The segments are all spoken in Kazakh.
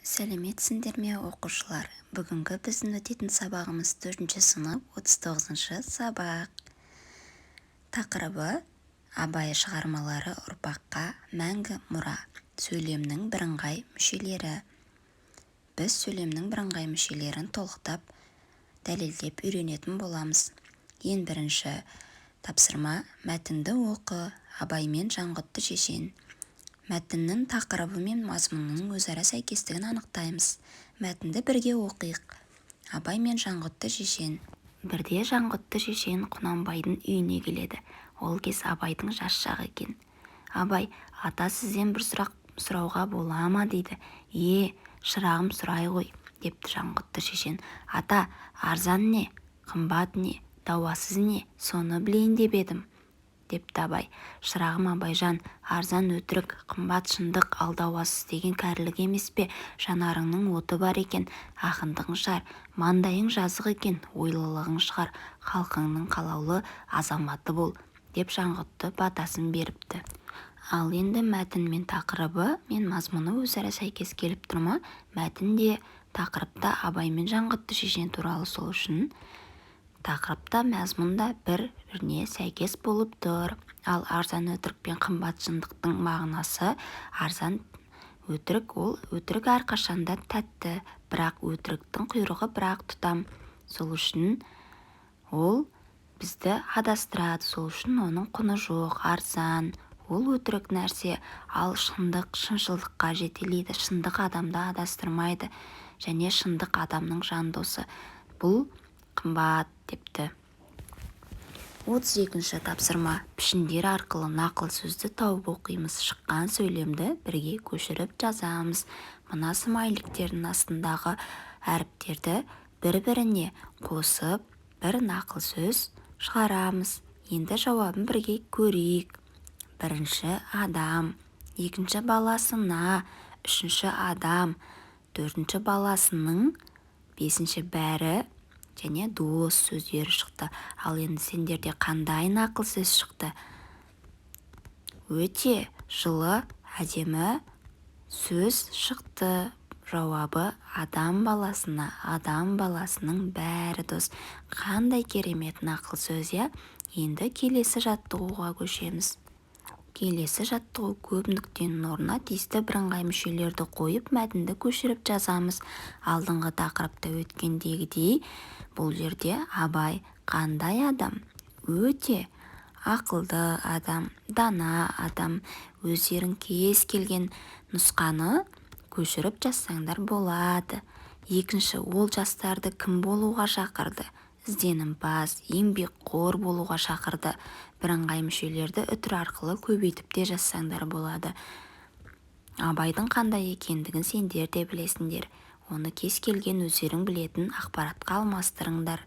Сәлеметсіңдер ме оқушылар? Бүгінгі біздің өтетін сабағымыз 4-ші сынып 39-шы сабақ. Тақырыбы Абай шығармалары ұрпаққа мәңгі мұра. Сөйлемнің бірыңғай мүшелері. Біз сөйлемнің бірыңғай мүшелерін толықтап, дәлелдеп үйренетін боламыз. Ең бірінші тапсырма: мәтінді оқы, Абаймен Жанғұтты шешен. Мәтіннің тақырыбы мен мазмұнының өзара сәйкестігін анықтаймыз. Мәтінді бірге оқиық. Абай мен Жанғұтты шешен. Бірде Жанғұтты шешен Құнанбайдың үйіне келеді. Ол кез Абайдың жас шағы екен. Абай: ата, сізден бір сұрақ сұрауға бола ма дейді. Шырағым, сұрай ғой, депті Жанғұтты шешен. Ата, арзан не, қымбат не, дауасыз не, соны білейін деп едім, депті Абай. Шырағым Абайжан, арзан өтірік, қымбат шындық, ал дауасыз деген кәрілік емес пе? Жанарыңның оты бар екен, ақындығың шығар, маңдайың жазық екен, ойлылығың шығар, халқыңның қалаулы азаматы бол, деп Жанғұтты батасын беріпті. Ал енді мәтін мен тақырыбы мен мазмұны өзара сәйкес келіп тұрма? Мәтінде, тақырыпта Абай мен Жанғұтты шешен туралы, сол үшін тақырыпта, мазмұнда бір-біріне сәйкес болып тұр. Ал арзан өтірік пен қымбат шындықтың мағынасы: арзан өтірік, ол өтірік әрқашанда тәтті, бірақ өтіріктің құйрығы бірақ тұтам. Сол үшін ол бізді адастырады, сол үшін оның құны жоқ. Арзан ол өтірік нәрсе, ал шындық шыншылдыққа жетелейді. Шындық адамды адастырмайды, және шындық адамның жан досы. Бұл қымбат, депті. 32-ші тапсырма: пішіндер арқылы нақыл сөзді тауып оқимыз. Шыққан сөйлемді бірге көшіріп жазамыз. Мына смайликтердің астындағы әріптерді бір-біріне қосып бір нақыл сөз шығарамыз. Енді жауабын бірге көрейік. Бірінші адам, екінші баласына, үшінші адам, төртінші баласының, бесінші бәрі және дос сөздері шықты. Ал енді сендерде қандай нақыл сөз шықты? Өте жылы, әдемі сөз шықты. Жауабы адам баласына, адам баласының бәрі дос. Қандай керемет нақыл сөз, я? Енді келесі жаттығуға көшеміз. Келесі жаттығу: көп нүктенің орнына тиісті бірыңғай мүшелерді қойып мәтінді көшіріп жазамыз. Алдыңғы тақырыпта өткендегідей, бұл жерде Абай қандай адам? Өте ақылды адам, дана адам. Өздерің кез келген нұсқаны көшіріп жазсаңдар болады. Екінші, ол жастарды кім болуға шақырды? Ізденімпаз, еңбекқор болуға шақырды. Бірыңғай мүшелерді үтір арқылы көбейтіп те жазсаңдар болады. Абайдың қандай екендігін сендер де білесіңдер. Оны кез келген өздерің білетін ақпаратқа алмастырыңдар.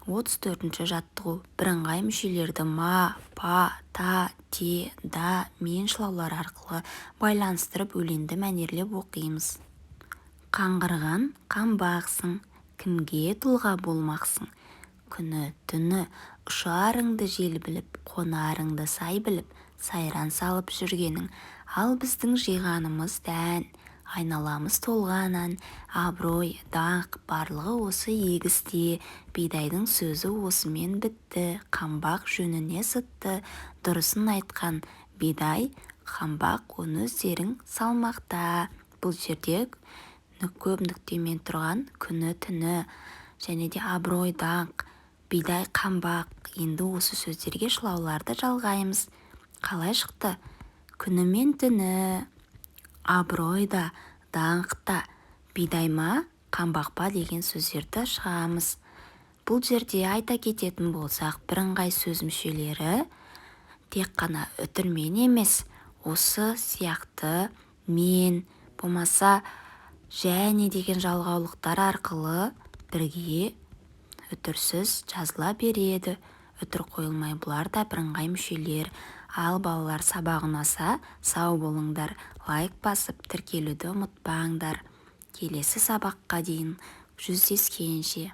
34-ші жаттығу: бірыңғай мүшелерді ма, па, та, те, да, мен шылаулар арқылы байланыстырып өленді мәнерлеп оқимыз. Қаңғырған қамбақсың, кімге тұлға болмақсың? Күні түні ұшарыңды жел біліп, қонарыңды сай біліп, сайран салып жүргенің. Ал біздің жиғанымыз дән, айналамыз толғанан, абырой, даңқ барлығы осы егісте. Бидайдың сөзі осымен бітті, қамбақ жөніне сытты. Дұрысын айтқан бидай, қамбақ, оны өздерің салмақта. Бұл жерде көп нүктемен тұрған күні түні, және де абырой, даңқ, бидай, қамбақ. Енді осы сөздерге шылауларды жалғаймыз. Қалай шықты? Күні мен түні, абыройда, даңқта, бидай ма, қамбақ па деген сөздерді шығамыз. Бұл жерде айта кететін болсақ, бірыңғай сөз мүшелері тек қана үтірмен емес, осы сияқты мен, болмаса және деген жалғаулықтар арқылы бірге үтірсіз жазыла береді. Үтір қойылмай, бұлар да бірыңғай мүшелер. Ал балалар, сабақ ұнаса, сау болыңдар. Лайк басып, тіркелуді ұмытпаңдар. Келесі сабаққа дейін жүздескенше.